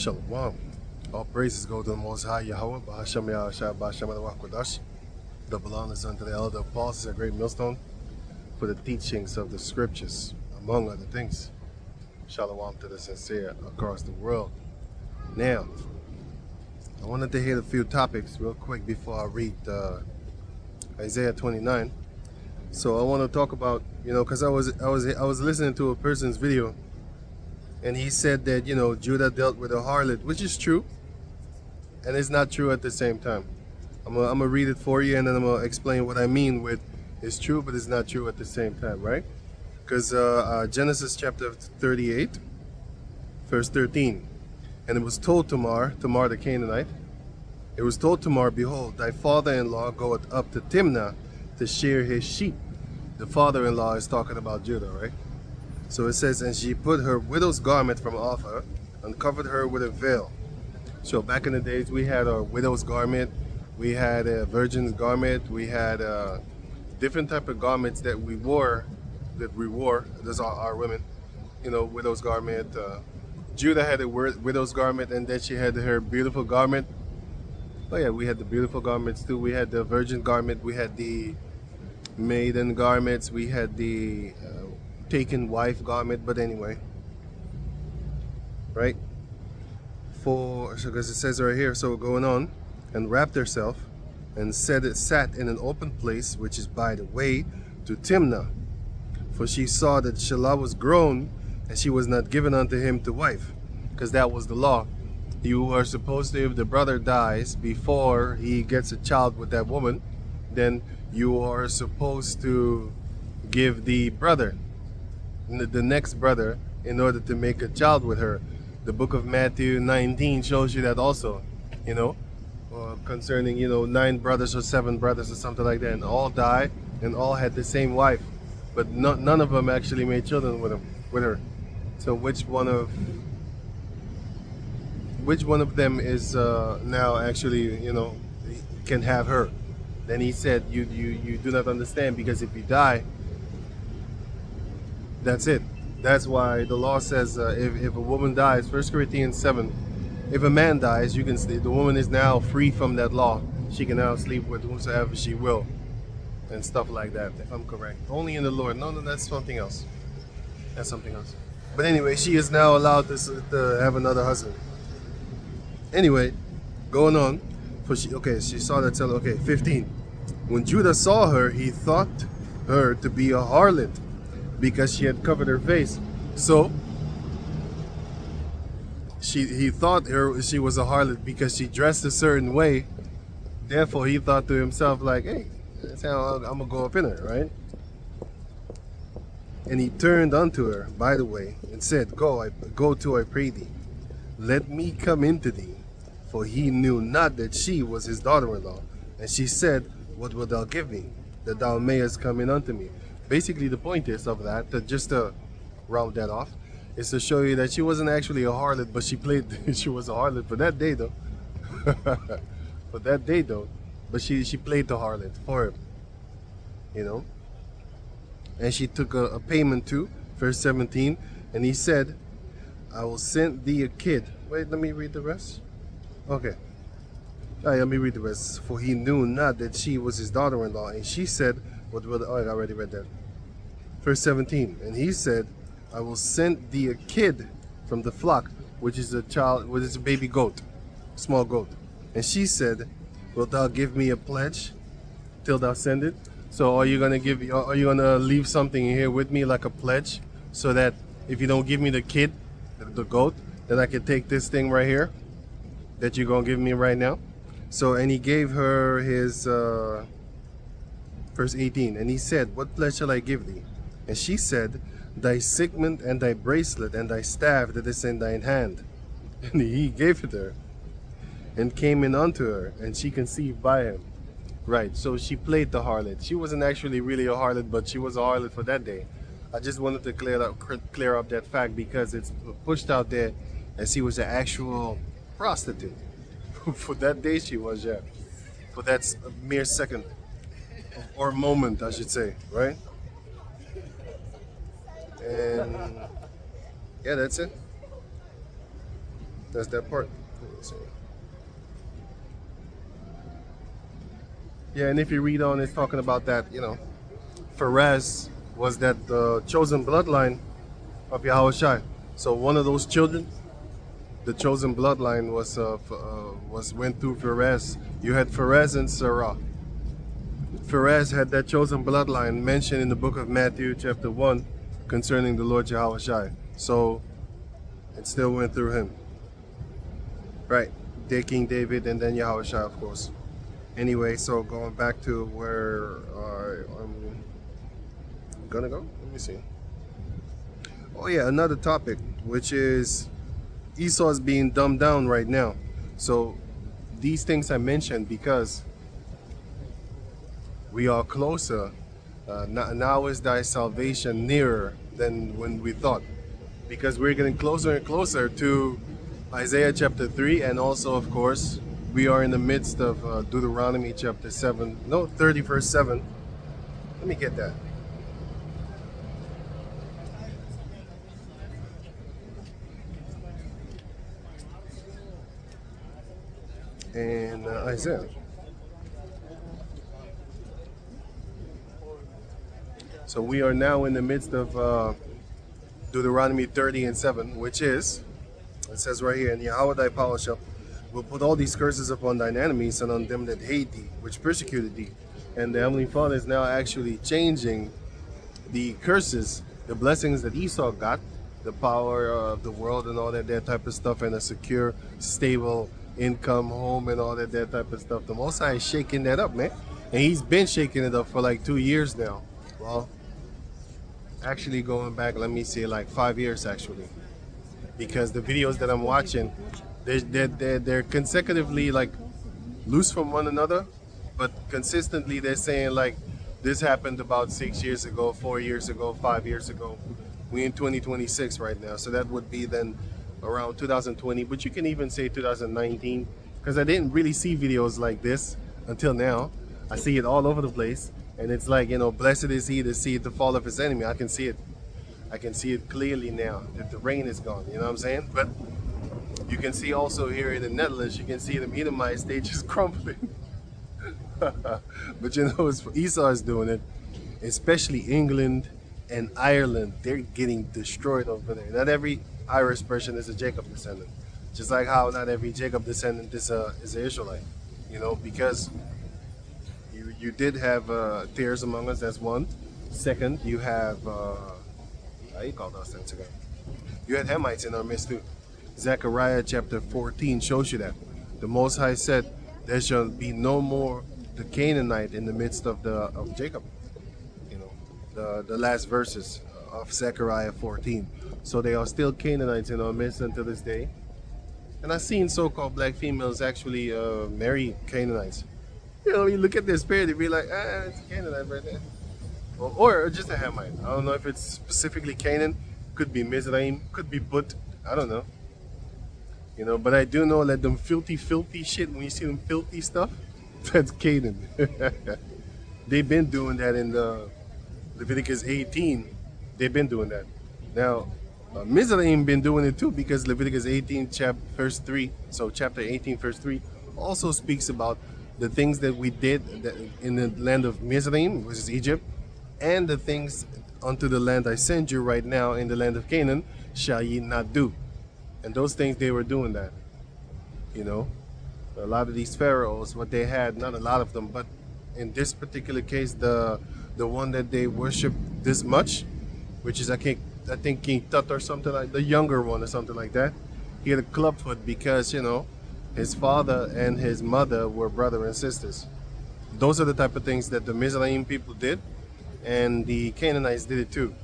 Shalom. All praises go to the Most High Yahweh, Bahasham Yahashah, Bahasham Adawakwadash. Double honors unto the elder apostles, a great millstone for the teachings of the scriptures, among other things. Shalom to the sincere across the world. Now, I wanted to hit a few topics real quick before I read Isaiah 29. So I want to talk about, because I was listening to a person's video, and he said that, Judah dealt with a harlot, which is true, and it's not true at the same time. I'm gonna read it for you, and then I'm gonna explain what I mean with it's true, but it's not true at the same time, right? Because Genesis chapter 38, verse 13, and it was told Tamar the Canaanite, it was told Tamar, behold, thy father-in-law goeth up to Timnah to shear his sheep. The father-in-law is talking about Judah, right? So it says, and she put her widow's garment from off her and covered her with a veil. So back in the days, we had our widow's garment, we had a virgin's garment, we had different type of garments that we wore. Those are our women, widow's garment. Judah had a widow's garment, and then she had her beautiful garment. Oh yeah, we had the beautiful garments too. We had the virgin garment, we had the maiden garments, we had the taken wife garment. But anyway, right? Because it says right here, so going on, and wrapped herself, and sat in an open place, which is by the way to Timnah. For she saw that Shelah was grown, and she was not given unto him to wife, because that was the law. You are supposed to, if the brother dies before he gets a child with that woman, then you are supposed to give the brother, the next brother, in order to make a child with her. The book of Matthew 19 shows you that also, concerning, 9 brothers or 7 brothers or something like that, and all died and all had the same wife, but none of them actually made children with her. So which one of them is now actually, can have her? Then he said, you do not understand, because if you die, that's it. That's why the law says if a woman dies, 1 Corinthians 7, if a man dies, you can sleep. The woman is now free from that law. She can now sleep with whomsoever she will, and stuff like that, if I'm correct. Only in the Lord. No, that's something else. That's something else. But anyway, she is now allowed to have another husband. Anyway, going on. She saw that. Okay, 15. When Judah saw her, he thought her to be a harlot, because she had covered her face. So he thought she was a harlot because she dressed a certain way. Therefore, he thought to himself, like, hey, that's how I'm gonna go up in her, right? And he turned unto her, by the way, and said, Go to, I pray thee, let me come into thee. For he knew not that she was his daughter-in-law. And she said, what wilt thou give me, that thou mayest come in unto me? Basically, the point is of that, just to round that off, is to show you that she wasn't actually a harlot, but she was a harlot for that day, though. But she played the harlot for him, And she took a payment too, verse 17, and he said, I will send thee a kid. Wait, let me read the rest. Okay. All right, let me read the rest. For he knew not that she was his daughter-in-law, and she said, I already read that. Verse 17, and he said, I will send thee a kid from the flock, which is a baby goat, small goat. And she said, wilt thou give me a pledge till thou send it? So are you gonna leave something here with me, like a pledge, so that if you don't give me the kid, the goat, then I can take this thing right here that you're gonna give me right now? So, and he gave her his verse 18, and he said, what pledge shall I give thee? And she said, thy signet and thy bracelet and thy staff that is in thine hand. And he gave it her, and came in unto her, and she conceived by him. Right, so she played the harlot. She wasn't actually really a harlot, but she was a harlot for that day. I just wanted to clear up that fact, because it's pushed out there as she was an actual prostitute. For that day she was, yeah. For that mere second, or moment, I should say, right? And yeah, that's it. That's that part. Yeah, and if you read on, it's talking about that, Pharez was that chosen bloodline of Yahushua. So one of those children, the chosen bloodline was went through Pharez. You had Pharez and Sarah. Pharez had that chosen bloodline mentioned in the book of Matthew chapter 1 concerning the Lord Yahushua. So it still went through him. Right. King David and then Yahushua, of course. Anyway, so going back to where I'm gonna go. Let me see. Oh yeah, another topic, which is Esau is being dumbed down right now. So these things I mentioned because we are closer. Now is thy salvation nearer than when we thought, because we're getting closer and closer to Isaiah chapter 3, and also, of course, we are in the midst of Deuteronomy chapter 7. No, 30 verse 7. Let me get that. And Isaiah. So we are now in the midst of Deuteronomy 30 and 7, which is, it says right here, and Yahweh thy power shall will put all these curses upon thine enemies and on them that hate thee, which persecuted thee. And the Heavenly Father is now actually changing the curses, the blessings that Esau got, the power of the world and all that type of stuff, and a secure, stable income, home, and all that type of stuff. The Most High is shaking that up, man. And he's been shaking it up for like 2 years now. Well, actually going back, let me say like 5 years actually. Because the videos that I'm watching, they're consecutively like loose from one another, but consistently they're saying like this happened about 6 years ago, 4 years ago, 5 years ago. We in 2026 right now, so that would be then around 2020, but you can even say 2019, because I didn't really see videos like this until now. I see it all over the place, and it's like, blessed is he that seeth the fall of his enemy. I can see it clearly now that the rain is gone, you know what I'm saying? But you can see also here in the Netherlands, you can see the Edomite stage is crumbling. But Esau is doing it, especially England and Ireland. They're getting destroyed over there. Not every Irish person is a Jacob descendant, just like how not every Jacob descendant is an Israelite, because you did have tares among us. That's one. Second, you have how you call those things again? You had Hamites in our midst too. Zechariah chapter 14 shows you that. The Most High said, there shall be no more the Canaanite in the midst of Jacob. The last verses of Zechariah 14. So they are still Canaanites in our midst until this day. And I've seen so-called black females actually marry Canaanites. You look at their spirit, you be like, it's a Canaanite right there. Or just a Hamite. I don't know if it's specifically Canaan. Could be Mizraim. Could be Put. I don't know. But I do know that them filthy shit, when you see them filthy stuff, that's Canaan. They've been doing that in Leviticus 18. They've been doing that. Now, Mizraim been doing it too, because Leviticus 18 verse 3, so chapter 18 verse 3, also speaks about the things that we did in the land of Mizraim, which is Egypt, and the things unto the land I send you right now in the land of Canaan shall ye not do. And those things, they were doing that. A lot of these pharaohs, what they had, not a lot of them, but in this particular case, the one that they worship this much, which is I think King Tut or something like the younger one or something like that. He had a clubfoot because his father and his mother were brother and sisters. Those are the type of things that the Mizraim people did, and the Canaanites did it too.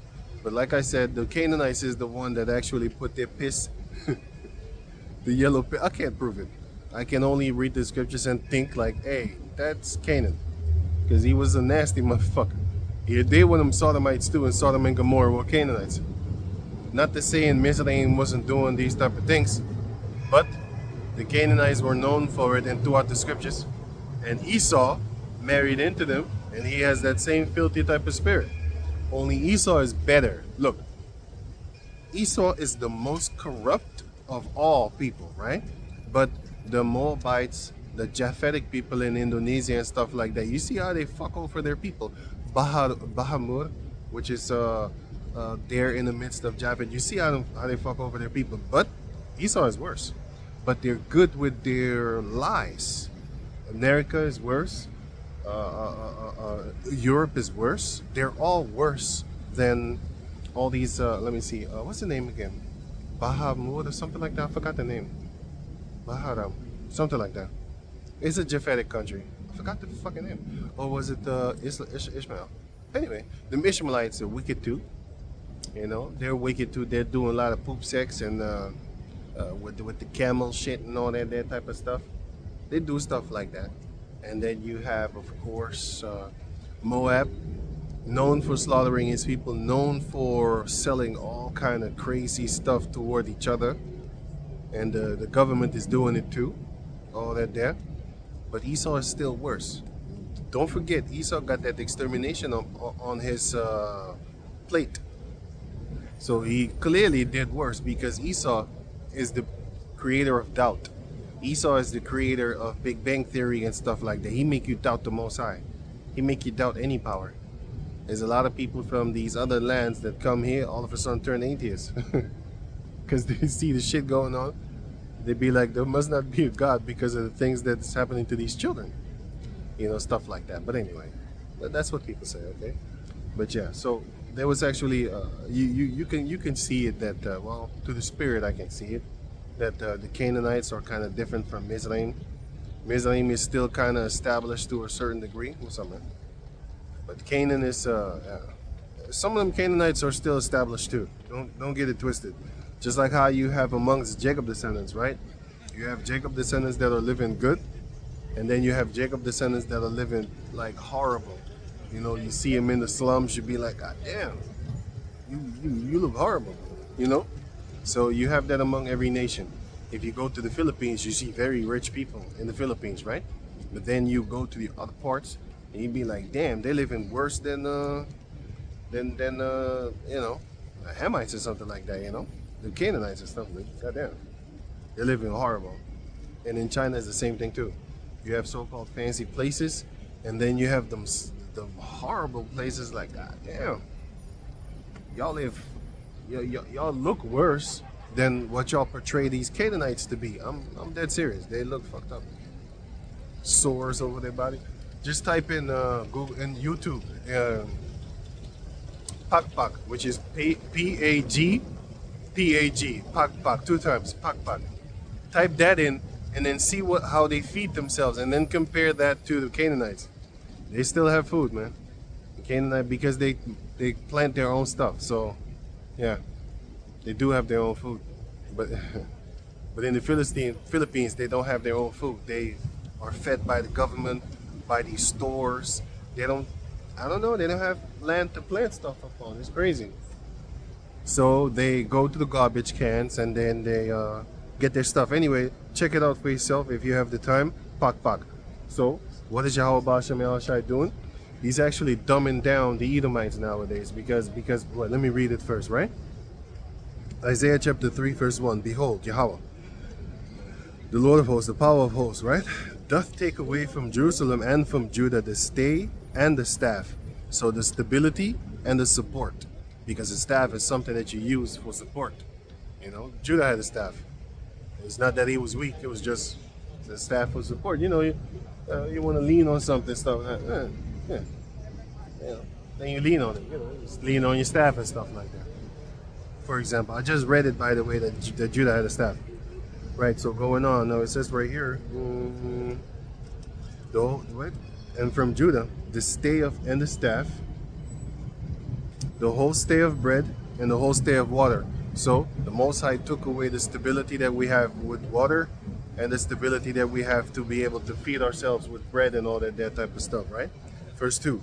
But like I said, the Canaanites is the one that actually put their piss, the yellow piss. I can't prove it. I can only read the scriptures and think like, hey, that's Canaan, because he was a nasty motherfucker. He did with them Sodomites too, and Sodom and Gomorrah were Canaanites. Not to say in Mizraim wasn't doing these type of things, but the Canaanites were known for it and throughout the scriptures. And Esau married into them, and he has that same filthy type of spirit. Only Esau is better. Look, Esau is the most corrupt of all people, right? But the Moabites, the Japhetic people in Indonesia and stuff like that, you see how they fuck over their people. Bahamur, which is there in the midst of Japhet, you see how they fuck over their people. But Esau is worse. But they're good with their lies. America is worse. Europe is worse. They're all worse than all these. Let me see. What's the name again? Bahamut or something like that. I forgot the name. Baharam, something like that. It's a Japhetic country. I forgot the fucking name. Or was it Ishmael? Anyway, the Ishmaelites are wicked too. You know, they're wicked too. They're doing a lot of poop sex and with the camel shit and all that type of stuff. They do stuff like that. And then you have, of course, Moab, known for slaughtering his people, known for selling all kind of crazy stuff toward each other. And the government is doing it too, all that there. But Esau is still worse. Don't forget, Esau got that extermination on his plate. So he clearly did worse because Esau is the creator of doubt. Esau is the creator of Big Bang Theory and stuff like that. He make you doubt the Most High. He make you doubt any power. There's a lot of people from these other lands that come here all of a sudden turn atheists. Because they see the shit going on. They be like, there must not be a God because of the things that's happening to these children. You know, stuff like that. But anyway, that's what people say, okay? But yeah, so there was actually, you can see it that, well, to the spirit I can see it. That the Canaanites are kind of different from Mizraim. Mizraim is still kind of established to a certain degree. What's up, man? But Canaan is, some of them Canaanites are still established too. Don't get it twisted. Just like how you have amongst Jacob descendants, right? You have Jacob descendants that are living good, and then you have Jacob descendants that are living like horrible. You know, you see them in the slums, you be like, God damn, you look horrible, you know? So you have that among every nation. If you go to the Philippines, you see very rich people in the Philippines, right? But then you go to the other parts, and you be like, damn, they living worse than you know, the Hamites or something like that, you know? The Canaanites or something. Goddamn. They're living horrible. And in China, it's the same thing too. You have so-called fancy places, and then you have them horrible places like, goddamn. Y'all live, y'all look worse than what y'all portray these Canaanites to be. I'm dead serious. They look fucked up. Sores over their body. Just type in Google and YouTube, Pakpak, which is P-A-G, Pakpak, 2 times, Pakpak. Type that in, and then see how they feed themselves, and then compare that to the Canaanites. They still have food, man. The Canaanite, because they plant their own stuff. So, yeah, they do have their own food, but in the Philippines, they don't have their own food. They are fed by the government, by these stores. They don't have land to plant stuff upon. It's crazy. So they go to the garbage cans and then they get their stuff. Anyway, check it out for yourself if you have the time. Pak. So what is Yahweh Bashem Yahushai doing? He's actually dumbing down the Edomites nowadays because what? Let me read it first, right? Isaiah chapter 3 verse 1. Behold, Yahweh, the Lord of hosts, the power of hosts, right? Doth take away from Jerusalem and from Judah the stay and the staff. So the stability and the support. Because the staff is something that you use for support. You know, Judah had a staff. It's not that he was weak. It was just the staff for support. You know, you want to lean on something, stuff. Yeah. You know, then you lean on it. You know, just lean on your staff and stuff like that. For example, I just read it, by the way, that Judah had a staff. Right, so going on. Now it says right here, and from Judah, the stay and the staff, the whole stay of bread, and the whole stay of water. So the Most High took away the stability that we have with water, and the stability that we have to be able to feed ourselves with bread and all that type of stuff, right? Verse 2.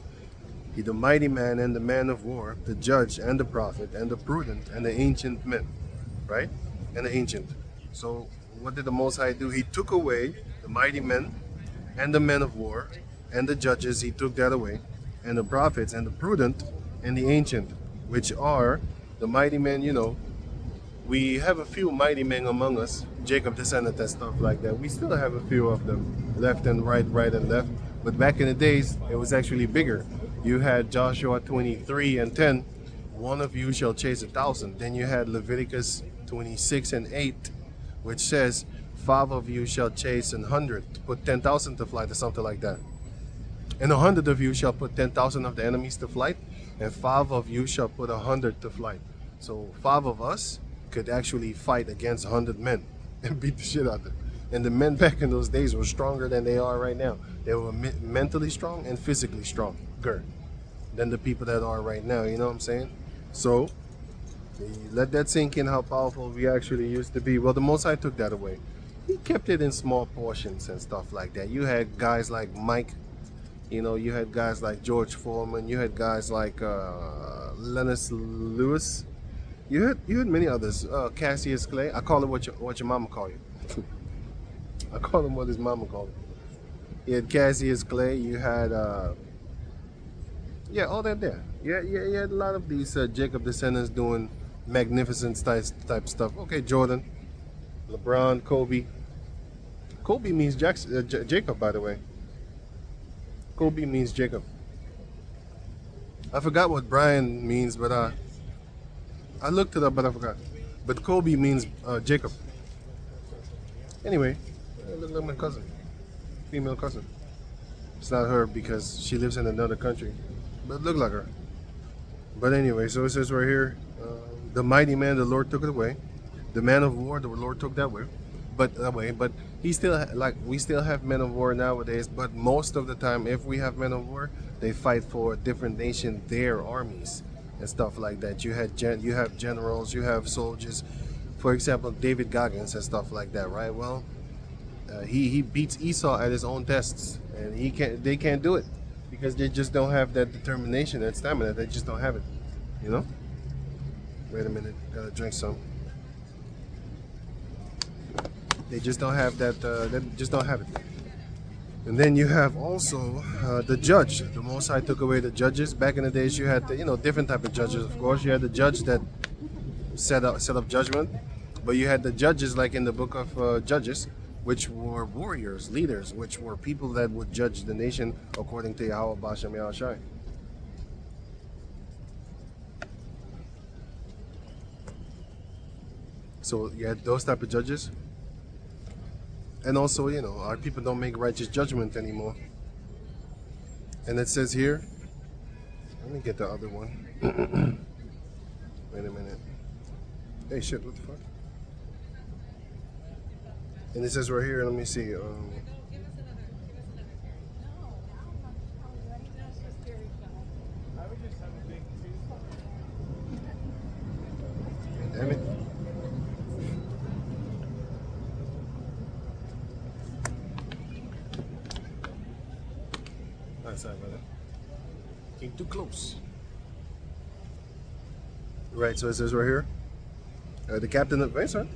He the mighty man and the man of war, the judge and the prophet and the prudent and the ancient men, right? And the ancient. So what did the Most High do? He took away the mighty men and the men of war and the judges. He took that away, and the prophets and the prudent and the ancient, which are the mighty men, you know, We have a few mighty men among us, Jacob descendant and stuff like that. We still have a few of them, left and right, right and left. But back in the days, it was actually bigger. You had Joshua 23 and 10, one of you shall chase 1,000. Then you had Leviticus 26 and 8, which says, 5 of you shall chase 100, put 10,000 to flight or something like that. And 100 of you shall put 10,000 of the enemies to flight, and 5 of you shall put 100 to flight. So 5 of us could actually fight against 100 men and beat the shit out of them. And the men back in those days were stronger than they are right now. They were mentally strong and physically stronger than the people that are right now. You know what I'm saying? So let that sink in how powerful we actually used to be. Well, the Most High took that away. He kept it in small portions and stuff like that. You had guys like Mike. You know, you had guys like George Foreman. You had guys like Lennox Lewis. You had many others. Cassius Clay. I call it what your mama call you. I call him what his mama called him. You had Cassius Clay. You had yeah, all that there. Yeah, you had a lot of these Jacob descendants doing magnificent type stuff. Okay, Jordan, LeBron, Kobe. Kobe means Jacob, by the way. Kobe means Jacob. I forgot what Brian means, but I looked it up, but I forgot. But Kobe means Jacob. Anyway, look like my cousin, female cousin. It's not her because she lives in another country, but look like her. But anyway, so it says right here, the mighty man, the Lord took it away. The man of war, the Lord took that way. But he still we still have men of war nowadays. But most of the time, if we have men of war, they fight for a different nation, their armies and stuff like that. You have generals, you have soldiers. For example, David Goggins and stuff like that, right? Well, he beats Esau at his own tests, and they can't do it because they just don't have that determination and stamina. They just don't have it, you know. Wait a minute, gotta drink some. They just don't have that. They just don't have it. And then you have also the judge. The Most High took away the judges. Back in the days, you had different type of judges. Of course, you had the judge that set up judgment, but you had the judges like in the book of Judges, which were warriors, leaders, which were people that would judge the nation according to Yahweh Bashem Yahushai. So you had those type of judges. And also, our people don't make righteous judgment anymore. And it says here, let me get the other one. Wait a minute. Hey, shit, what the fuck? And it says right here, let me see. Damn it. Sorry about that. Came too close. Right, so it says right here, the captain of and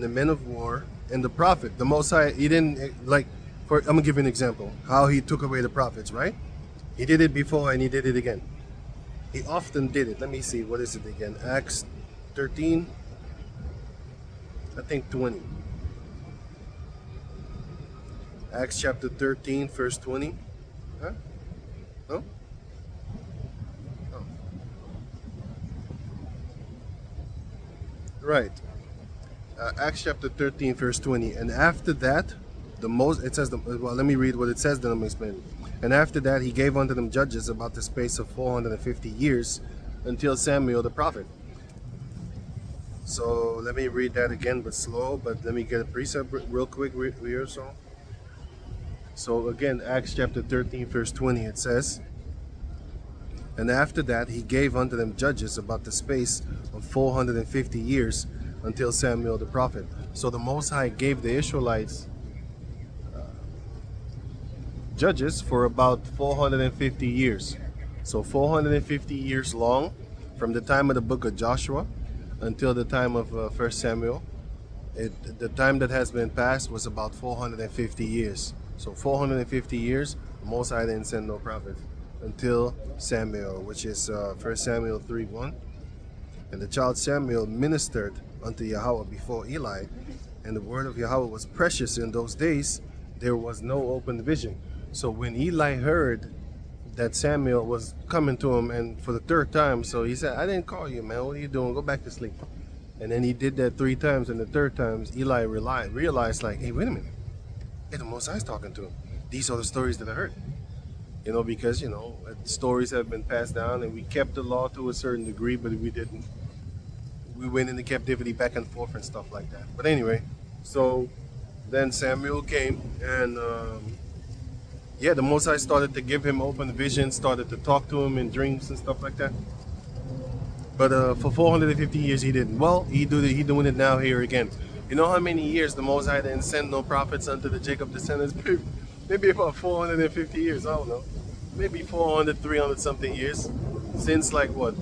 the men of war and the prophet. The Most High, he didn't I'm gonna give you an example how he took away the prophets. Right, he did it before and he did it again. He often did it. Let me see, what is it again? Acts 13, I think 20. Acts chapter 13, verse 20. Huh? No? Oh. Right. Acts chapter 13, verse 20. And after that, it says, let me read what it says, then I'm explaining. And after that, he gave unto them judges about the space of 450 years until Samuel the prophet. So let me read that again, but slow. But let me get a precept real quick here. So again, Acts chapter 13, verse 20, it says, and after that he gave unto them judges about the space of 450 years until Samuel the prophet. So the Most High gave the Israelites judges for about 450 years. So 450 years long, from the time of the book of Joshua until the time of 1 Samuel. The time that has been passed was about 450 years. So 450 years, the Most High didn't send no prophets until Samuel, which is 1 Samuel 3:1. And the child Samuel ministered unto Yahweh before Eli, and the word of Yahweh was precious in those days. There was no open vision. So when Eli heard that Samuel was coming to him, and for the third time, so he said, I didn't call you, man. What are you doing? Go back to sleep. And then he did that 3 times, and the third times Eli realized like, hey, wait a minute. Hey, the Most High's talking to him. These are the stories that I heard. You know, because, you know, stories have been passed down, and we kept the law to a certain degree, but we didn't. We went into captivity back and forth and stuff like that. But anyway, so then Samuel came, and yeah, the Most High started to give him open vision, started to talk to him in dreams and stuff like that. But for 450 years he didn't. Well, he doing it now here again. You know how many years the Most High didn't send no prophets unto the Jacob descendants? Maybe about 450 years, I don't know. Maybe 400, 300 something years. Since like what,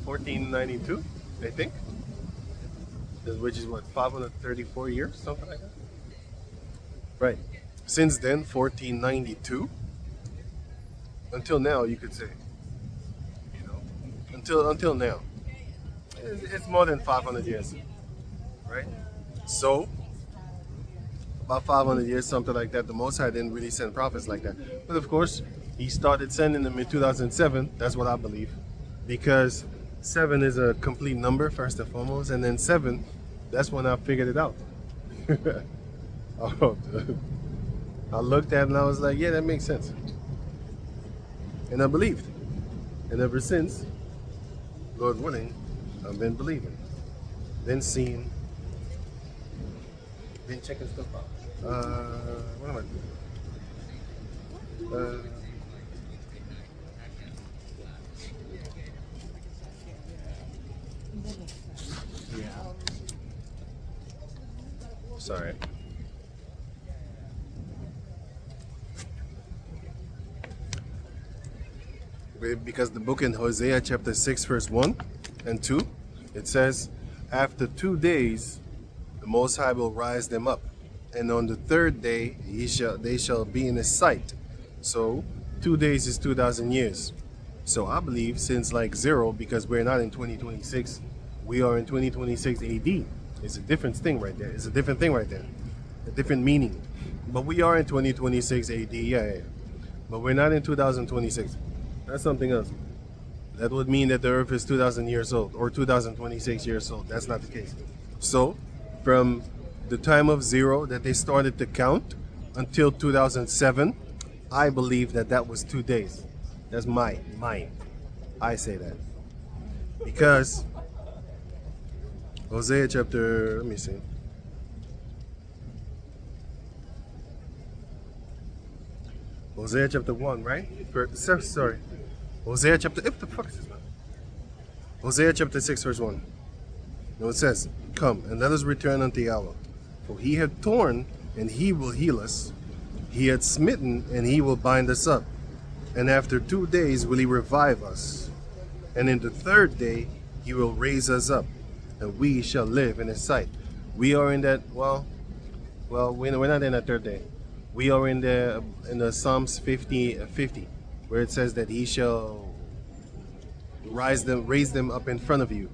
1492, I think? Which is what, 534 years, something like that? Right. Since then, 1492, until now, you could say. You know, until now. It's more than 500 years, right? So, about 500 years, something like that. The Most High didn't really send prophets like that. But of course, he started sending them in 2007. That's what I believe. Because 7 is a complete number, first and foremost. And then 7, that's when I figured it out. Oh, I looked at it and I was like, yeah, that makes sense. And I believed. And ever since, Lord willing, I've been believing. Been seeing. Been checking stuff out. What am I doing? Yeah. Sorry. Because the book in Hosea chapter 6 verse 1 and 2, it says, after 2 days the Most High will rise them up, and on the 3rd day they shall be in his sight. So 2 days is 2,000 years. So I believe since like 0, because we're not in 2026, we are in 2026 AD. It's a different thing right there. It's a different thing right there. A different meaning. But we are in 2026 AD, yeah. But we're not in 2026. That's something else. That would mean that the earth is 2,000 years old or 2026 years old. That's not the case. So, from the time of 0 that they started to count until 2007, I believe that that was 2 days. That's mine. I say that. Because Hosea chapter, let me see. Hosea chapter 1, right? Sorry. Hosea chapter, if the fuck is this, man? Hosea chapter 6 verse 1. Now it says, come and let us return unto Yahweh. For he had torn and he will heal us. He had smitten and he will bind us up. And after 2 days will he revive us. And in the 3rd day he will raise us up. And we shall live in his sight. We are in that, well, we're not in that 3rd day. We are in the Psalms 50, where it says that he shall raise them up in front of you.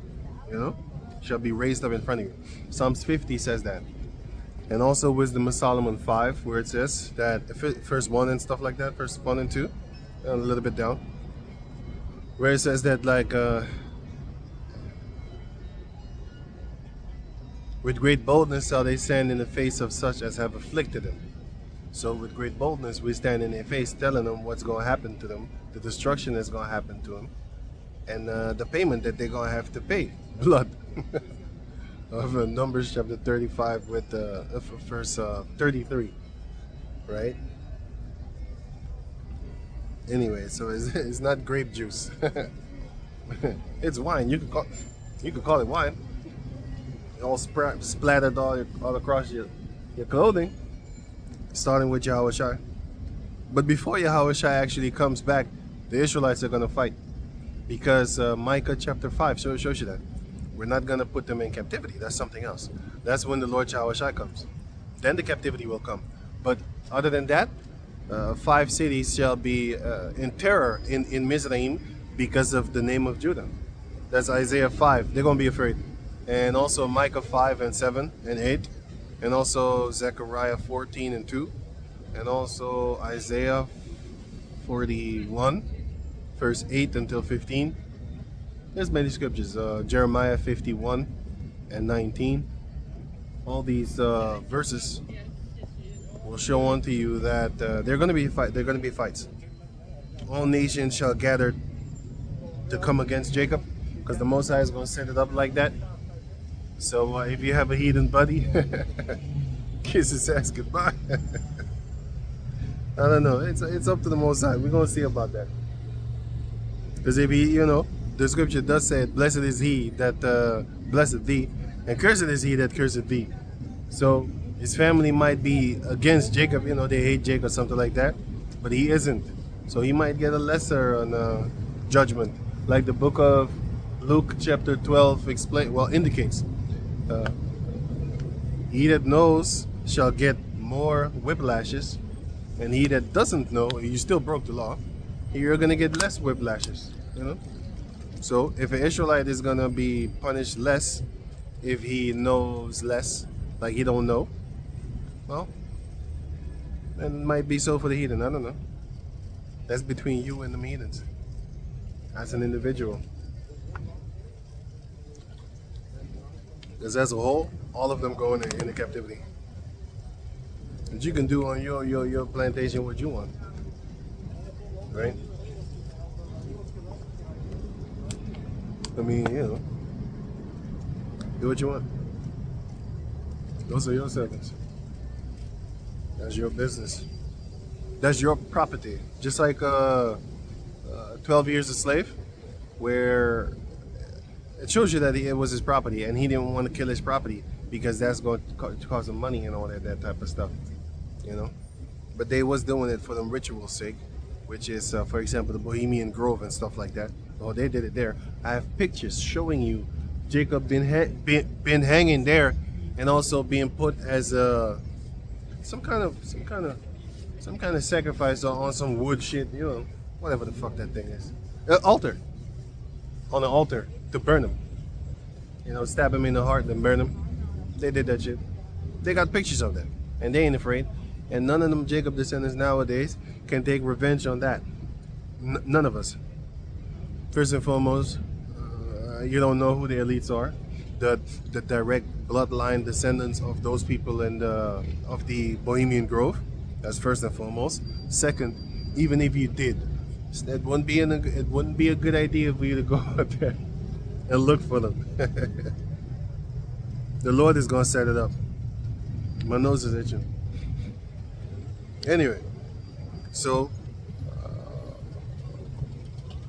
You know? Shall be raised up in front of you. Psalms 50 says that. And also Wisdom of Solomon 5, where it says that verse 1 and stuff like that, verse 1 and 2, a little bit down, where it says that like with great boldness shall they stand in the face of such as have afflicted them. So with great boldness we stand in their face telling them what's going to happen to them, the destruction that's going to happen to them, and the payment that they're going to have to pay, blood. Of Numbers chapter 35 with verse 33, right? Anyway, so it's not grape juice. It's wine. You could call it wine. All splattered all across your clothing, starting with Yahushua. But before Yahushua actually comes back, the Israelites are going to fight, because Micah chapter 5 shows you that. We're not going to put them in captivity. That's something else. That's when the Lord Yahushua comes. Then the captivity will come. But other than that, 5 cities shall be in terror in Mizraim because of the name of Judah. That's Isaiah 5. They're going to be afraid. And also Micah 5 and 7 and 8. And also Zechariah 14 and 2. And also Isaiah 41, verse 8 until 15. There's many scriptures. Jeremiah 51 and 19. All these verses will show unto you that they're going to be fights. All nations shall gather to come against Jacob, because the Most High is going to set it up like that. So if you have a heathen buddy, kiss his ass goodbye. I don't know. It's up to the Most High. We're going to see about that. Because if he, the scripture does say, blessed is he that blessed thee, and cursed is he that curseth thee. So his family might be against Jacob, they hate Jacob or something like that, but he isn't. So he might get a lesser on judgment, like the book of Luke chapter 12 indicates. He that knows shall get more whiplashes, and he that doesn't know, you still broke the law, you're gonna get less whiplashes. So if an Israelite is gonna be punished less if he knows less, like he don't know, well, then it might be so for the heathen. I don't know. That's between you and the heathens as an individual. Because as a whole, all of them go into captivity. But you can do on your plantation what you want, right? I mean, do what you want. Those are your servants. That's your business. That's your property. Just like 12 years a slave, where it shows you that it was his property, and he didn't want to kill his property because that's going to cost him money and all that type of stuff, But they was doing it for the ritual's sake, which is, for example, the Bohemian Grove and stuff like that. Oh, they did it there. I have pictures showing you Jacob been hanging there, and also being put as some kind of sacrifice on some wood shit, whatever the fuck that thing is. Altar. On an altar to burn him. Stab him in the heart and burn him. They did that shit. They got pictures of that, and they ain't afraid. And none of them Jacob descendants nowadays can take revenge on that. None of us. First and foremost, you don't know who the elites are, the direct bloodline descendants of those people and of the Bohemian Grove. That's first and foremost. Second, even if you did, it wouldn't be a good idea for you to go out there and look for them. The Lord is going to set it up. My nose is itching. Anyway, so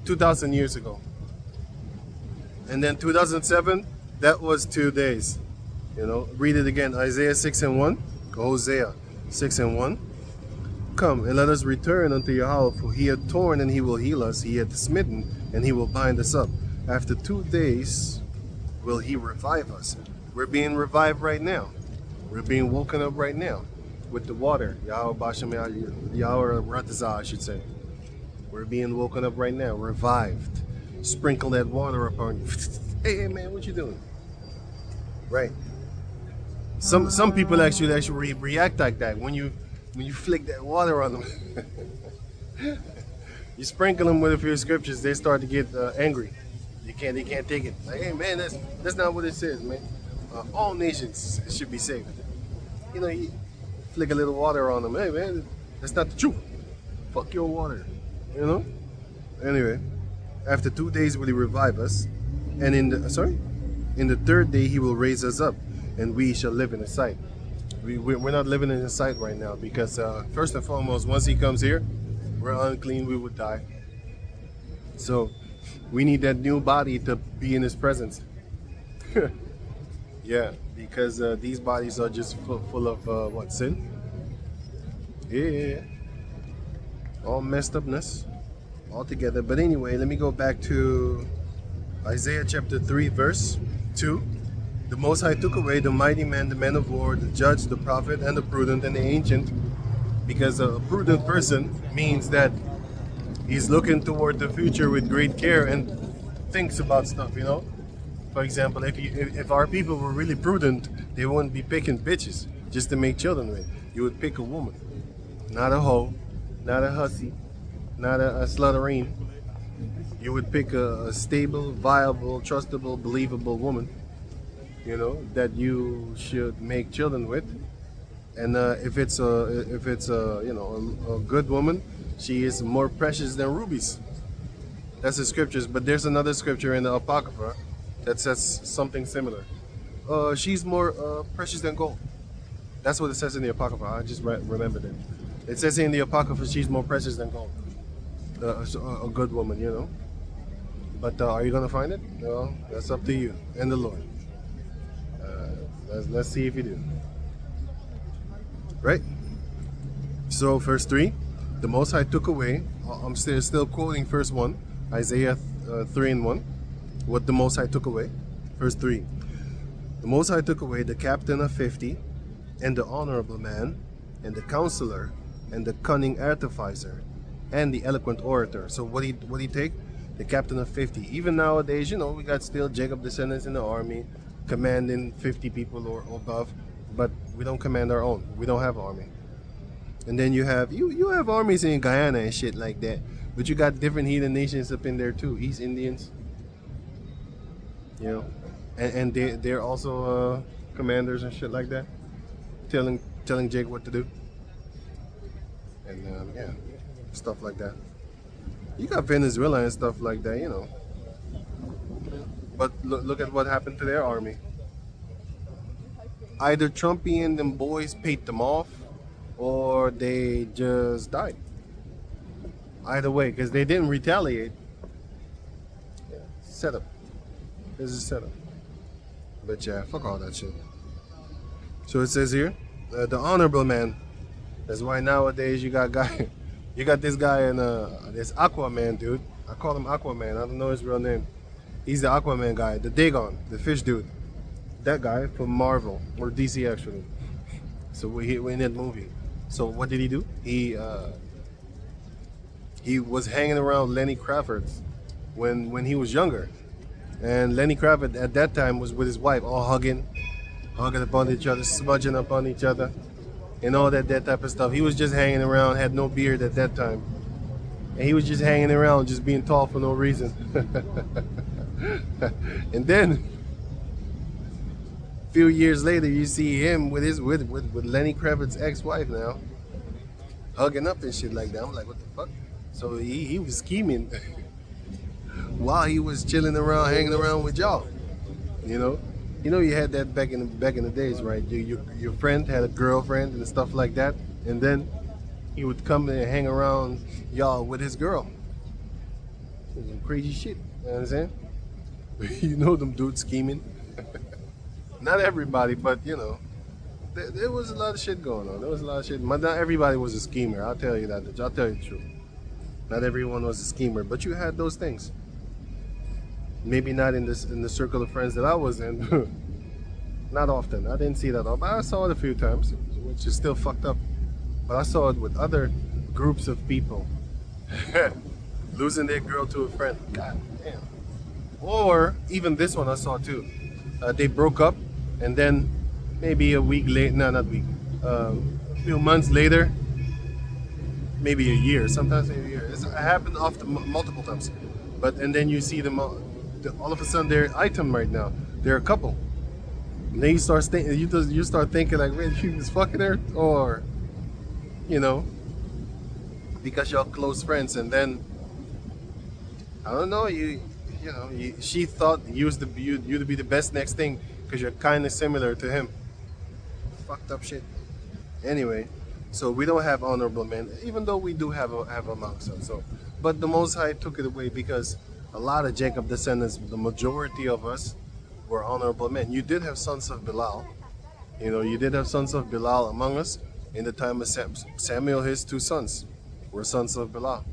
2,000 years ago. And then 2007, that was 2 days. Read it again. Isaiah 6 and 1. Hosea 6 and 1. Come and let us return unto Yahweh, for he hath torn and he will heal us. He hath smitten and he will bind us up. After 2 days will he revive us. We're being revived right now. We're being woken up right now with the water. Yahweh Ratazah, I should say. We're being woken up right now, revived. Sprinkle that water upon you. Hey man, what you doing? Right. Some people actually react like that when you flick that water on them. You sprinkle them with a few scriptures, they start to get angry. They can't take it. Like, hey man, that's not what it says, man. All nations should be saved. You flick a little water on them. Hey man, that's not the truth. Fuck your water. Anyway, after 2 days will he revive us, and in the third day he will raise us up, and we shall live in his sight. We're not living in his sight right now because first and foremost, once he comes here, we're unclean, we would die. So we need that new body to be in his presence. Yeah, because these bodies are just full of what, sin? Yeah, all messed upness altogether. But anyway, let me go back to Isaiah chapter 3 verse 2. The Most High took away the mighty man, the man of war, the judge, the prophet, and the prudent, and the ancient, because a prudent person means that he's looking toward the future with great care, and thinks about stuff, you know. For example, if our people were really prudent, they wouldn't be picking bitches just to make children with. You would pick a woman, not a hoe, not a hussy, not a slutterine. You would pick a stable, viable, trustable, believable woman, you know, that you should make children with. And if it's a you know a good woman, she is more precious than rubies. That's the scriptures. But there's another scripture in the Apocrypha that says something similar. She's more precious than gold. That's what it says in the Apocrypha. I just remembered it. It says in the Apocrypha she's more precious than gold. A good woman, you know. But are you gonna find it? No, that's up to you and the Lord. Let's see if you do. Right? So verse 3, the Most High took away, I'm still quoting verse 1, Isaiah 3 and 1, what the Most High took away. Verse 3, the Most High took away the captain of 50, and the honorable man, and the counselor, and the cunning artificer, and the eloquent orator. So what he take? The captain of 50. Even nowadays, you know, we got still Jacob descendants in the army, commanding 50 people or above, but we don't command our own. We don't have an army. And then you have armies in Guyana and shit like that, but you got different heathen nations up in there too. East Indians, you know, and they're also commanders and shit like that, telling Jake what to do, and yeah, stuff like that. You got Venezuela and stuff like that, you know. But look at what happened to their army. Either Trumpy and them boys paid them off, or they just died. Either way, because they didn't retaliate. Yeah, setup. This is setup. But yeah, fuck all that shit. So it says here, the honorable man. That's why nowadays you got this guy in this Aquaman dude. I call him Aquaman. I don't know his real name. He's the Aquaman guy, the Dagon, the fish dude. That guy from Marvel or DC actually. So we in that movie. So what did he do? He was hanging around Lenny Kravitz when he was younger, and Lenny Kravitz at that time was with his wife, all hugging upon each other, smudging upon each other, and all that type of stuff. He was just hanging around, had no beard at that time, and he was just hanging around, just being tall for no reason. And then a few years later, you see him with Lenny Kravitz's ex-wife now, hugging up and shit like that. I'm like, what the fuck? So he was scheming while he was chilling around, hanging around with y'all. You know, you had that back in the days, right? Your friend had a girlfriend and stuff like that, and then he would come and hang around y'all with his girl. Some crazy shit. You know what I'm saying? You know them dudes scheming. Not everybody, but you know, there was a lot of shit going on. There was a lot of shit. Not everybody was a schemer. I'll tell you that. I'll tell you the truth. Not everyone was a schemer, but you had those things. Maybe not in the circle of friends that I was in. Not often. I didn't see that often. But I saw it a few times, which is still fucked up. But I saw it with other groups of people. Losing their girl to a friend. God damn. Or even this one I saw too. They broke up, and then maybe a week later, no, not week, a few months later, maybe a year, sometimes maybe a year. It happened often, multiple times. And then you see them all of a sudden they're item right now. They're a couple. And then you start thinking like, wait, he was fucking her, or you know, because y'all close friends, and then I don't know, she thought you to be the best next thing because you're kind of similar to him. Fucked up shit. Anyway, so we don't have honorable men, even though we do have amongst us. So, but the Most High took it away because a lot of Jacob descendants, the majority of us, were honorable men. You did have sons of Belial. You did have sons of Belial among us. In the time of Samuel, his two sons were sons of Belial.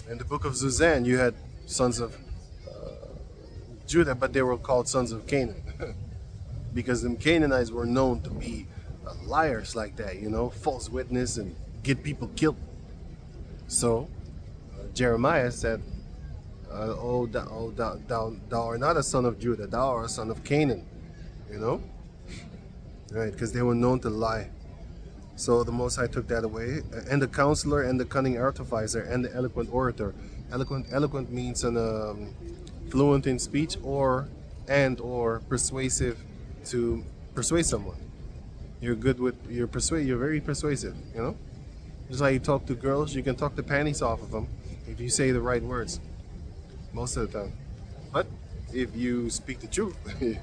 In the book of Suzanne, you had sons of Judah, but they were called sons of Canaan because them Canaanites were known to be liars like that, false witness and get people killed. So Jeremiah said, thou art not a son of Judah, thou art a son of Canaan. You know, right? Because they were known to lie. So the Most High took that away. And the counselor, and the cunning artificer, and the eloquent orator. Eloquent means an fluent in speech, or persuasive, to persuade someone. You're good with you're very persuasive. You know, just like you talk to girls, you can talk the panties off of them if you say the right words. Most of the time. But if you speak the truth, you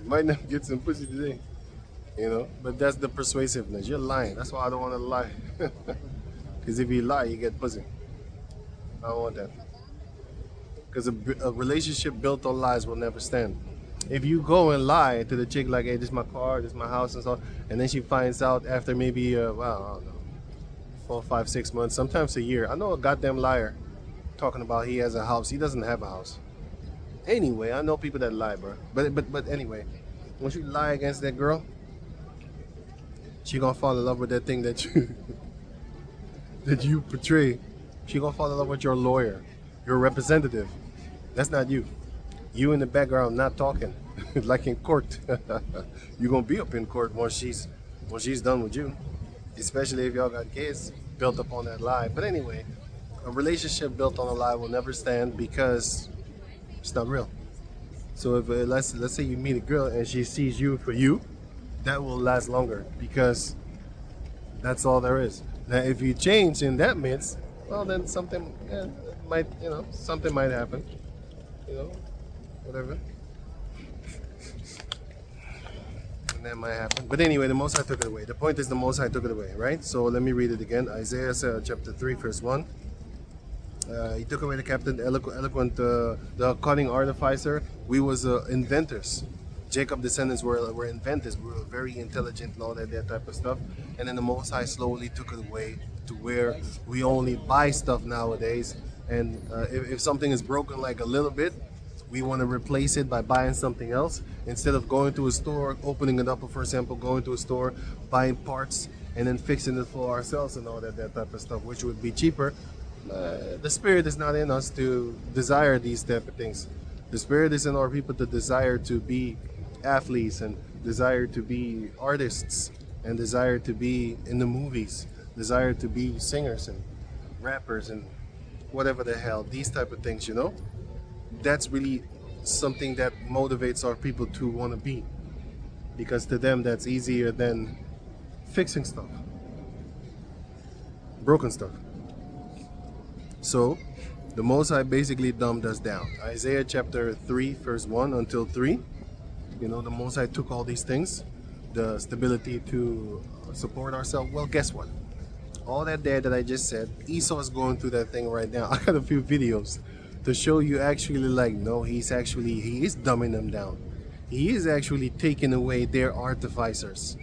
might not get some pussy today. You know, but that's the persuasiveness. You're lying. That's why I don't want to lie. Because if you lie, you get pussy. I don't want that. Because a relationship built on lies will never stand. If you go and lie to the chick like, hey, this is my car, this is my house and so on, and then she finds out after maybe, I don't know, 4, 5, 6 months, sometimes a year. I know a goddamn liar talking about he has a house. He doesn't have a house. Anyway, I know people that lie, bro. But anyway, once you lie against that girl, she gonna fall in love with that thing that you that you portray. She gonna fall in love with your lawyer, your representative. That's not you. You in the background not talking, like in court. You gonna be up in court once she's done with you. Especially if y'all got kids built upon that lie. But anyway, a relationship built on a lie will never stand because it's not real. So if let's say you meet a girl and she sees you for you, that will last longer because that's all there is. Now, if you change in that midst, well, then something might, something might happen, whatever. And that might happen. But anyway, the Most High took it away. The point is the Most High took it away, right? So let me read it again. Isaiah chapter 3, verse 1. He took away the captain, eloquent, the cunning artificer. We was inventors. Jacob's descendants were inventors. We were very intelligent and all that type of stuff. And then the Most High slowly took it away to where we only buy stuff nowadays. And if something is broken like a little bit, we want to replace it by buying something else instead of going to a store, opening it up, for example, going to a store, buying parts, and then fixing it for ourselves and all that type of stuff, which would be cheaper. The spirit is not in us to desire these type of things. The spirit is in our people to desire to be athletes and desire to be artists and desire to be in the movies, desire to be singers and rappers and whatever the hell, these type of things, That's really something that motivates our people to want to be, because to them that's easier than fixing stuff, broken stuff. So the Most High basically dumbed us down. Isaiah chapter 3 verse 1 until 3, the Most High took all these things, the stability to support ourselves. Well, guess what? All that there that I just said, Esau is going through that thing right now. I got a few videos to show you actually no, he is dumbing them down. He is actually taking away their artificers,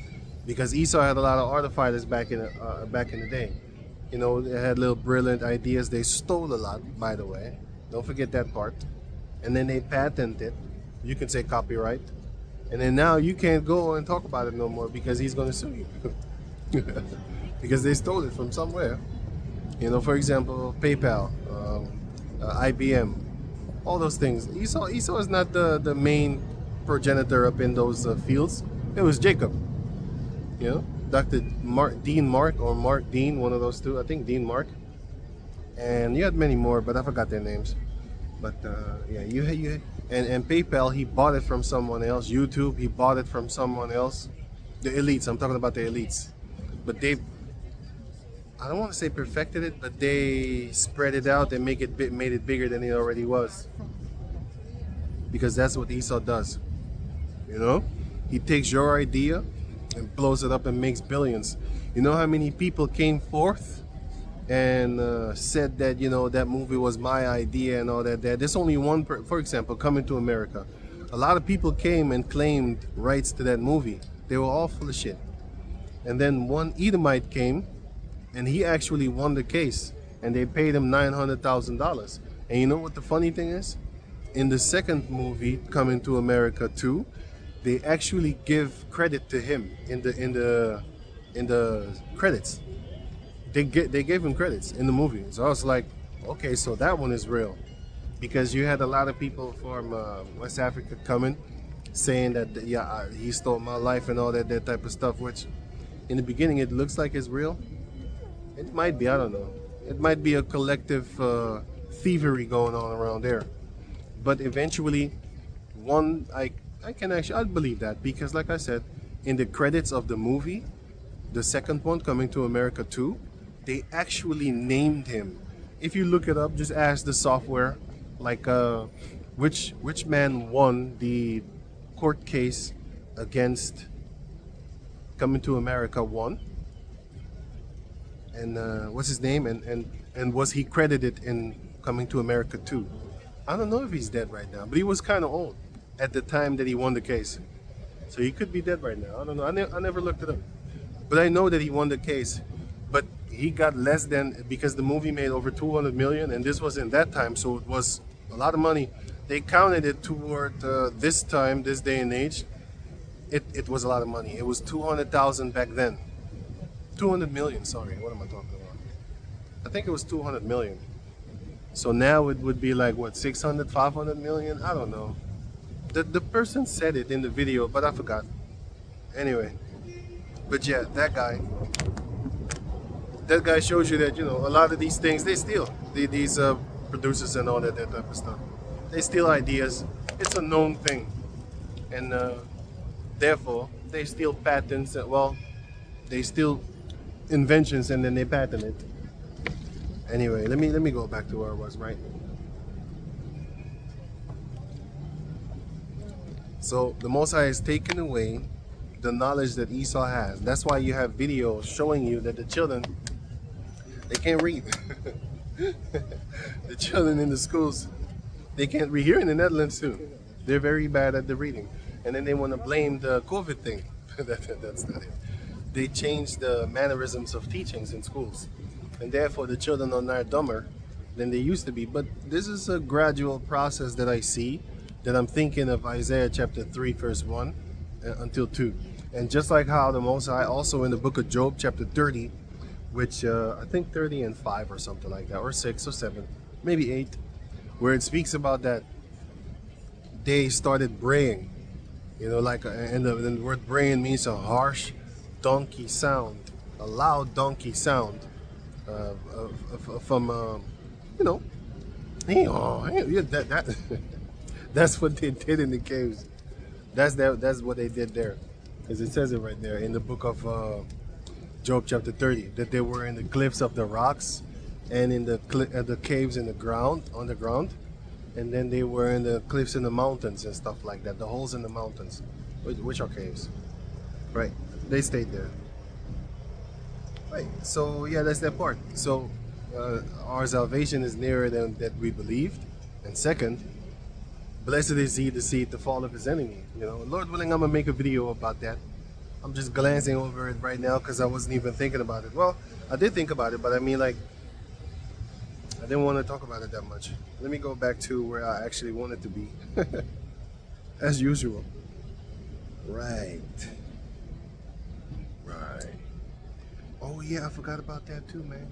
because Esau had a lot of artificers back in the day. They had little brilliant ideas. They stole a lot, by the way. Don't forget that part. And then they patented it. You can say copyright. And then now you can't go and talk about it no more because he's going to sue you. Because they stole it from somewhere. For example, PayPal, IBM, all those things. Esau is not the main progenitor up in those fields. It was Jacob. Dr. Dean Mark or Mark Dean, one of those two. I think Dean Mark. And you had many more, but I forgot their names. But you and PayPal, he bought it from someone else. YouTube, he bought it from someone else. The elites, I'm talking about the elites. But I don't want to say perfected it, but they spread it out and made it bigger than it already was. Because that's what Esau does. He takes your idea and blows it up and makes billions. You know how many people came forth and said that that movie was my idea and all that. There's only one, for example, Coming to America. A lot of people came and claimed rights to that movie. They were all full of shit. And then one Edomite came, and he actually won the case, and they paid him $900,000. And you know what the funny thing is? In the second movie, Coming to America 2, they actually give credit to him in the credits. They gave him credits in the movie. So I was like, okay, so that one is real. because you had a lot of people from West Africa coming, saying that yeah, he stole my life and all that type of stuff. Which, in the beginning, it looks like it's real. It might be. I don't know. It might be a collective thievery going on around there. But eventually, one I can actually I believe that, because like I said, in the credits of the movie, the second one, Coming to America 2, they actually named him. If you look it up, just ask the software, like which man won the court case against Coming to America 1, and what's his name, and was he credited in Coming to America 2? I don't know if he's dead right now, but he was kind of old at the time that he won the case. So he could be dead right now. I don't know. I never looked it up. But I know that he won the case. But he got less than, because the movie made over 200 million, and this was in that time, so it was a lot of money. They counted it toward this time, this day and age. It was a lot of money. It was 200,000 back then. 200 million, sorry. What am I talking about? I think it was 200 million. So now it would be like, what, 600, 500 million? I don't know. The person said it in the video, but I forgot. Anyway, but yeah, that guy shows you that, a lot of these things, they steal. These producers and all that type of stuff. They steal ideas. It's a known thing. And therefore, they steal patents. Well, they steal inventions and then they patent it. Anyway, let me go back to where I was, right? So the Most High has taken away the knowledge that Esau has. That's why you have videos showing you that the children, they can't read. The children in the schools, they can't read. Here in the Netherlands too, they're very bad at the reading. And then they want to blame the COVID thing. That's not it. They changed the mannerisms of teachings in schools. And therefore the children are now dumber than they used to be. But this is a gradual process that I see, that I'm thinking of Isaiah chapter 3 verse 1 until 2. And just like how the Most High also in the book of Job chapter 30, which I think 30 and 5 or something like that, or 6 or 7, maybe 8, where it speaks about that they started braying, and the word braying means a harsh donkey sound, a loud donkey sound, from that that's what they did in the caves. That's what they did there, because it says it right there in the book of Job chapter 30, that they were in the cliffs of the rocks and in the caves in the ground, on the ground, and then they were in the cliffs in the mountains and stuff like that, the holes in the mountains, which are caves, right? They stayed there. Right. So yeah, that's that part. So our salvation is nearer than that we believed. And second, blessed is he to see the fall of his enemy. Lord willing, I'm gonna make a video about that. I'm just glancing over it right now because I wasn't even thinking about it. Well, I did think about it, but I mean, like, I didn't want to talk about it that much. Let me go back to where I actually wanted to be, as usual. Right. Oh yeah, I forgot about that too, man.